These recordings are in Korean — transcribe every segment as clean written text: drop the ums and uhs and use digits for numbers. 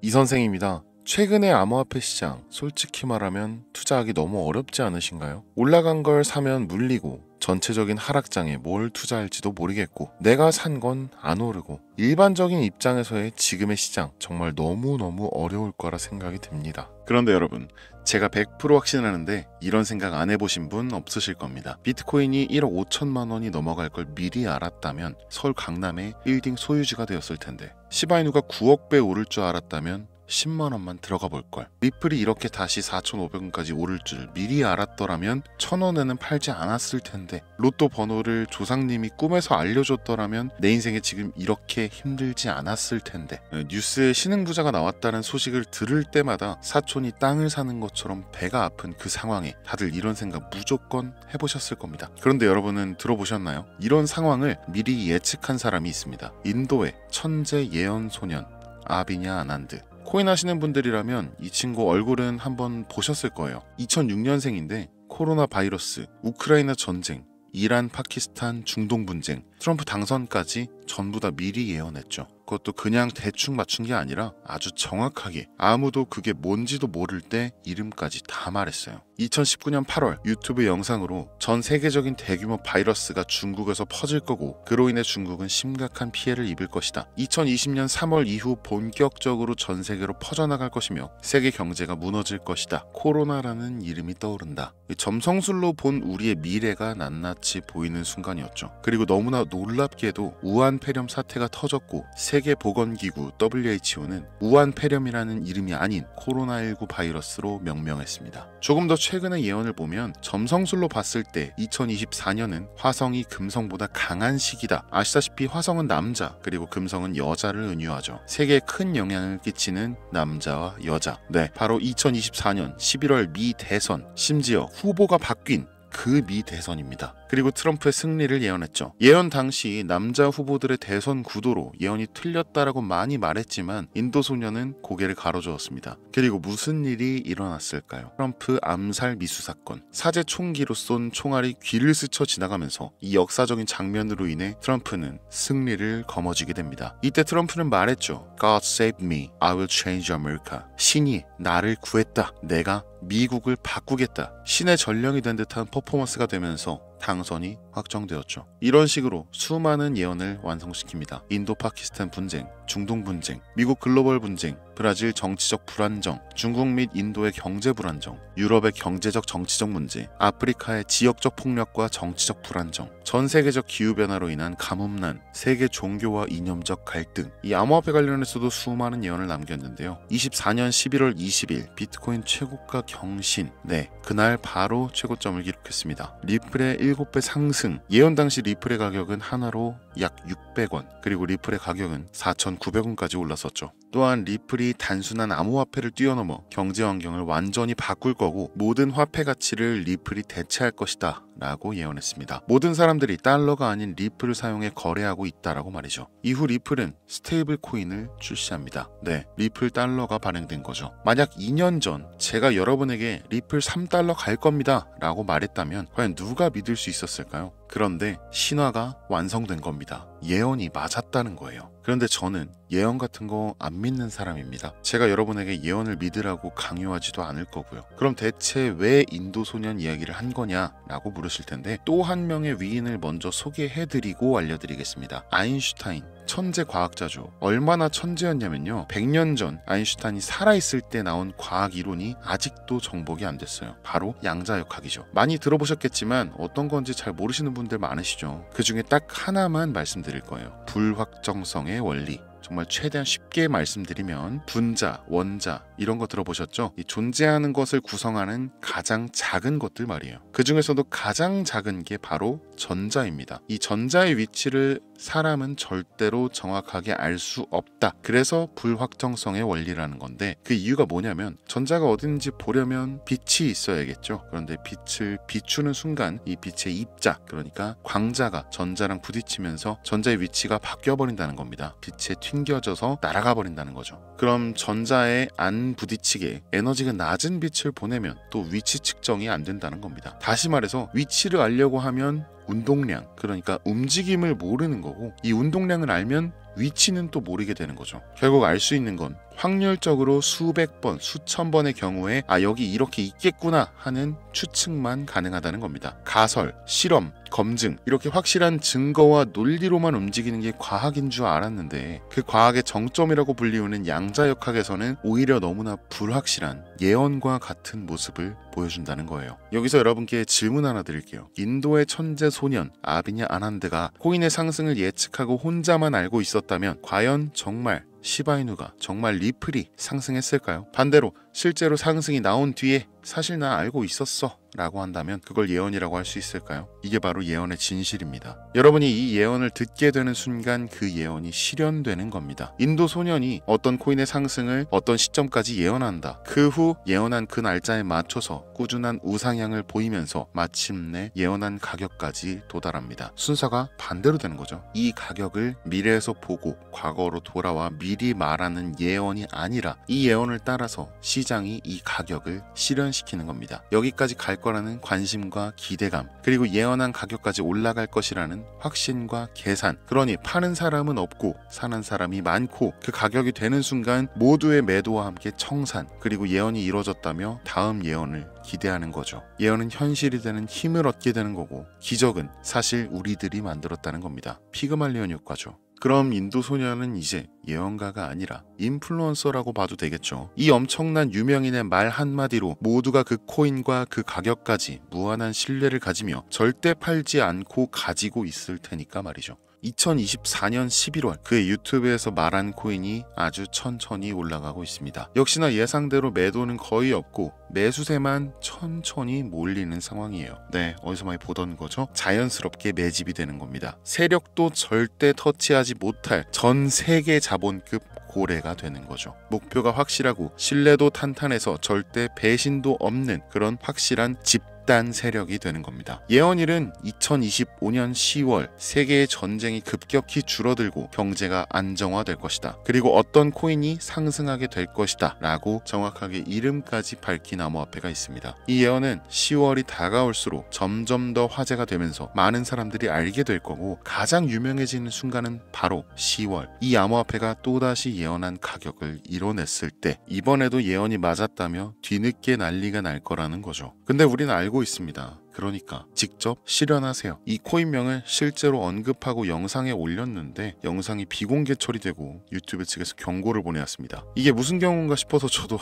이 선생입니다. 최근의 암호화폐 시장, 솔직히 말하면 투자하기 너무 어렵지 않으신가요? 올라간 걸 사면 물리고 전체적인 하락장에 뭘 투자할지도 모르겠고 내가 산 건 안 오르고 일반적인 입장에서의 지금의 시장 정말 너무너무 어려울 거라 생각이 듭니다. 그런데 여러분, 제가 100% 확신하는데 이런 생각 안 해보신 분 없으실 겁니다. 비트코인이 1억 5천만 원이 넘어갈 걸 미리 알았다면 서울 강남의 빌딩 소유주가 되었을 텐데, 시바이누가 9억 배 오를 줄 알았다면 10만 원만 들어가 볼 걸. 리플이 이렇게 다시 4,500원까지 오를 줄 미리 알았더라면 1,000원에는 팔지 않았을 텐데, 로또 번호를 조상님이 꿈에서 알려줬더라면 내 인생에 지금 이렇게 힘들지 않았을 텐데. 뉴스에 신흥부자가 나왔다는 소식을 들을 때마다 사촌이 땅을 사는 것처럼 배가 아픈 그 상황에 다들 이런 생각 무조건 해보셨을 겁니다. 그런데 여러분은 들어보셨나요? 이런 상황을 미리 예측한 사람이 있습니다. 인도의 천재 예언 소년 아비냐 아난드. 코인 하시는 분들이라면 이 친구 얼굴은 한번 보셨을 거예요. 2006년생인데 코로나 바이러스, 우크라이나 전쟁, 이란, 파키스탄, 중동 분쟁, 트럼프 당선까지 전부 다 미리 예언했죠. 그것도 그냥 대충 맞춘 게 아니라 아주 정확하게, 아무도 그게 뭔지도 모를 때 이름까지 다 말했어요. 2019년 8월 유튜브 영상으로 전 세계적인 대규모 바이러스가 중국에서 퍼질 거고 그로 인해 중국은 심각한 피해를 입을 것이다. 2020년 3월 이후 본격적으로 전 세계로 퍼져나갈 것이며 세계 경제가 무너질 것이다. 코로나라는 이름이 떠오른다. 점성술로 본 우리의 미래가 낱낱이 보이는 순간이었죠. 그리고 너무나 놀랍게도 우한 폐렴 사태가 터졌고 세계보건기구 WHO는 우한 폐렴이라는 이름이 아닌 코로나19 바이러스로 명명했습니다. 조금 더 최근의 예언을 보면 점성술로 봤을 때 2024년은 화성이 금성보다 강한 시기다. 아시다시피 화성은 남자, 그리고 금성은 여자를 은유하죠. 세계에 큰 영향을 끼치는 남자와 여자. 네, 바로 2024년 11월 미 대선, 심지어 후보가 바뀐 그 미 대선입니다. 그리고 트럼프의 승리를 예언했죠. 예언 당시 남자 후보들의 대선 구도로 예언이 틀렸다라고 많이 말했지만 인도 소녀는 고개를 가로저었습니다. 그리고 무슨 일이 일어났을까요? 트럼프 암살 미수 사건. 사제 총기로 쏜 총알이 귀를 스쳐 지나가면서 이 역사적인 장면으로 인해 트럼프는 승리를 거머쥐게 됩니다. 이때 트럼프는 말했죠. God save me. I will change America. 신이 나를 구했다. 내가 미국을 바꾸겠다. 신의 전령이 된 듯한 퍼포먼스가 되면서 당선이 확정되었죠. 이런 식으로 수많은 예언을 완성시킵니다. 인도 파키스탄 분쟁, 중동 분쟁, 미국 글로벌 분쟁, 브라질 정치적 불안정, 중국 및 인도의 경제 불안정, 유럽의 경제적 정치적 문제, 아프리카의 지역적 폭력과 정치적 불안정, 전 세계적 기후변화로 인한 가뭄난, 세계 종교와 이념적 갈등. 이 암호화폐 관련해서도 수많은 예언을 남겼는데요. 24년 11월 20일 비트코인 최고가 경신. 네, 그날 바로 최고점을 기록했습니다. 리플의 7배 상승. 예언 당시 리플의 가격은 하나로 약 600원, 그리고 리플의 가격은 4,900원까지 올랐었죠. 또한 리플이 단순한 암호화폐를 뛰어넘어 경제 환경을 완전히 바꿀 거고 모든 화폐 가치를 리플이 대체할 것이다 라고 예언했습니다. 모든 사람들이 달러가 아닌 리플을 사용해 거래하고 있다라고 말이죠. 이후 리플은 스테이블 코인을 출시합니다. 네, 리플 달러가 발행된 거죠. 만약 2년 전 제가 여러분에게 리플 3달러 갈 겁니다 라고 말했다면 과연 누가 믿을 수 있었을까요? 그런데 신화가 완성된 겁니다. 예언이 맞았다는 거예요. 그런데 저는 예언 같은 거 안 믿는 사람입니다. 제가 여러분에게 예언을 믿으라고 강요하지도 않을 거고요. 그럼 대체 왜 인도 소년 이야기를 한 거냐라고 물으실 텐데, 또 한 명의 위인을 먼저 소개해드리고 알려드리겠습니다. 아인슈타인. 천재 과학자죠. 얼마나 천재였냐면요. 100년 전 아인슈타인이 살아있을 때 나온 과학 이론이 아직도 정복이 안 됐어요. 바로 양자역학이죠. 많이 들어보셨겠지만 어떤 건지 잘 모르시는 분들 많으시죠. 그 중에 딱 하나만 말씀드릴 거예요. 불확정성의 원리. 정말 최대한 쉽게 말씀드리면 분자, 원자 이런 거 들어보셨죠? 이 존재하는 것을 구성하는 가장 작은 것들 말이에요. 그 중에서도 가장 작은 게 바로 전자입니다. 이 전자의 위치를 사람은 절대로 정확하게 알 수 없다. 그래서 불확정성의 원리라는 건데, 그 이유가 뭐냐면 전자가 어딘지 보려면 빛이 있어야겠죠. 그런데 빛을 비추는 순간 이 빛의 입자, 그러니까 광자가 전자랑 부딪히면서 전자의 위치가 바뀌어버린다는 겁니다. 빛에 튕겨져서 날아가 버린다는 거죠. 그럼 전자에 안 부딪히게 에너지가 낮은 빛을 보내면 또 위치 측정이 안 된다는 겁니다. 다시 말해서 위치를 알려고 하면 운동량, 그러니까 움직임을 모르는 거고, 이 운동량을 알면 위치는 또 모르게 되는 거죠. 결국 알 수 있는 건 확률적으로 수백 번, 수천 번의 경우에 여기 이렇게 있겠구나 하는 추측만 가능하다는 겁니다. 가설, 실험, 검증, 이렇게 확실한 증거와 논리로만 움직이는 게 과학인 줄 알았는데, 그 과학의 정점이라고 불리우는 양자역학에서는 오히려 너무나 불확실한 예언과 같은 모습을 보여준다는 거예요. 여기서 여러분께 질문 하나 드릴게요. 인도의 천재 소년 아비냐 아난드가 코인의 상승을 예측하고 혼자만 알고 있었다면 과연 정말 시바이누가, 정말 리플이 상승했을까요? 반대로 실제로 상승이 나온 뒤에 사실 나 알고 있었어 라고 한다면 그걸 예언이라고 할 수 있을까요? 이게 바로 예언의 진실입니다. 여러분이 이 예언을 듣게 되는 순간 그 예언이 실현되는 겁니다. 인도 소년이 어떤 코인의 상승을 어떤 시점까지 예언한다. 그 후 예언한 그 날짜에 맞춰서 꾸준한 우상향을 보이면서 마침내 예언한 가격까지 도달합니다. 순서가 반대로 되는 거죠. 이 가격을 미래에서 보고 과거로 돌아와 미리 말하는 예언이 아니라 이 예언을 따라서 시장이 이 가격을 실현시키는 겁니다. 여기까지 갈 거라는 관심과 기대감, 그리고 예언한 가격까지 올라갈 것이라는 확신과 계산. 그러니 파는 사람은 없고 사는 사람이 많고 그 가격이 되는 순간 모두의 매도와 함께 청산, 그리고 예언이 이루어졌다며 다음 예언을 기대하는 거죠. 예언은 현실이 되는 힘을 얻게 되는 거고, 기적은 사실 우리들이 만들었다는 겁니다. 피그말리온 효과죠. 그럼 인도 소년은 이제 예언가가 아니라 인플루언서라고 봐도 되겠죠. 이 엄청난 유명인의 말 한마디로 모두가 그 코인과 그 가격까지 무한한 신뢰를 가지며 절대 팔지 않고 가지고 있을 테니까 말이죠. 2024년 11월 그의 유튜브에서 말한 코인이 아주 천천히 올라가고 있습니다. 역시나 예상대로 매도는 거의 없고 매수세만 천천히 몰리는 상황이에요. 네, 어디서 많이 보던 거죠? 자연스럽게 매집이 되는 겁니다. 세력도 절대 터치하지 못할 전 세계 자본급 고래가 되는 거죠. 목표가 확실하고 신뢰도 탄탄해서 절대 배신도 없는 그런 확실한 집단 세력이 되는 겁니다. 예언일은 2025년 10월 세계의 전쟁이 급격히 줄어들고 경제가 안정화될 것이다. 그리고 어떤 코인이 상승하게 될 것이다 라고 정확하게 이름까지 밝힌 암호화폐가 있습니다. 이 예언은 10월이 다가올수록 점점 더 화제가 되면서 많은 사람들이 알게 될 거고, 가장 유명해지는 순간은 바로 10월 이 암호화폐가 또다시 예언한 가격을 이뤄냈을 때, 이번에도 예언이 맞았다며 뒤늦게 난리가 날 거라는 거죠. 근데 우리는 알고 있습니다. 그러니까 직접 실현하세요. 이 코인명을 실제로 언급하고 영상에 올렸는데 영상이 비공개 처리되고 유튜브 측에서 경고를 보내왔습니다. 이게 무슨 경우인가 싶어서 저도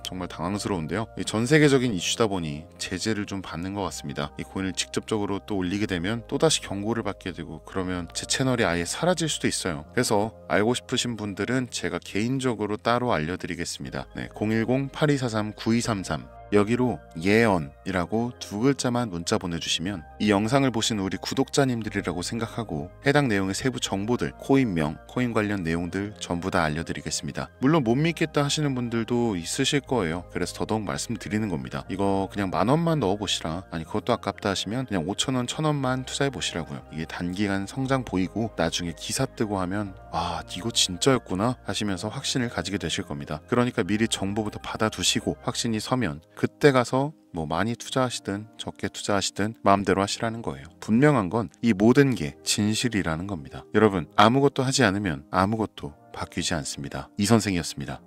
정말 당황스러운데요. 전 세계적인 이슈다 보니 제재를 좀 받는 것 같습니다. 이 코인을 직접적으로 또 올리게 되면 또다시 경고를 받게 되고, 그러면 제 채널이 아예 사라질 수도 있어요. 그래서 알고 싶으신 분들은 제가 개인적으로 따로 알려드리겠습니다. 네, 010-8243-9233 여기로 예언이라고 두 글자만 문자 보내주시면 이 영상을 보신 우리 구독자님들이라고 생각하고 해당 내용의 세부 정보들, 코인명, 코인 관련 내용들 전부 다 알려드리겠습니다. 물론 못 믿겠다 하시는 분들도 있으실 거예요. 그래서 더더욱 말씀드리는 겁니다. 이거 그냥 10,000원만 넣어보시라, 아니 그것도 아깝다 하시면 그냥 5,000원, 1,000원만 투자해보시라고요. 이게 단기간 성장 보이고 나중에 기사 뜨고 하면 이거 진짜였구나 하시면서 확신을 가지게 되실 겁니다. 그러니까 미리 정보부터 받아두시고 확신이 서면 그때 가서 뭐 많이 투자하시든 적게 투자하시든 마음대로 하시라는 거예요. 분명한 건 이 모든 게 진실이라는 겁니다. 여러분, 아무것도 하지 않으면 아무것도 바뀌지 않습니다. 이 선생이었습니다.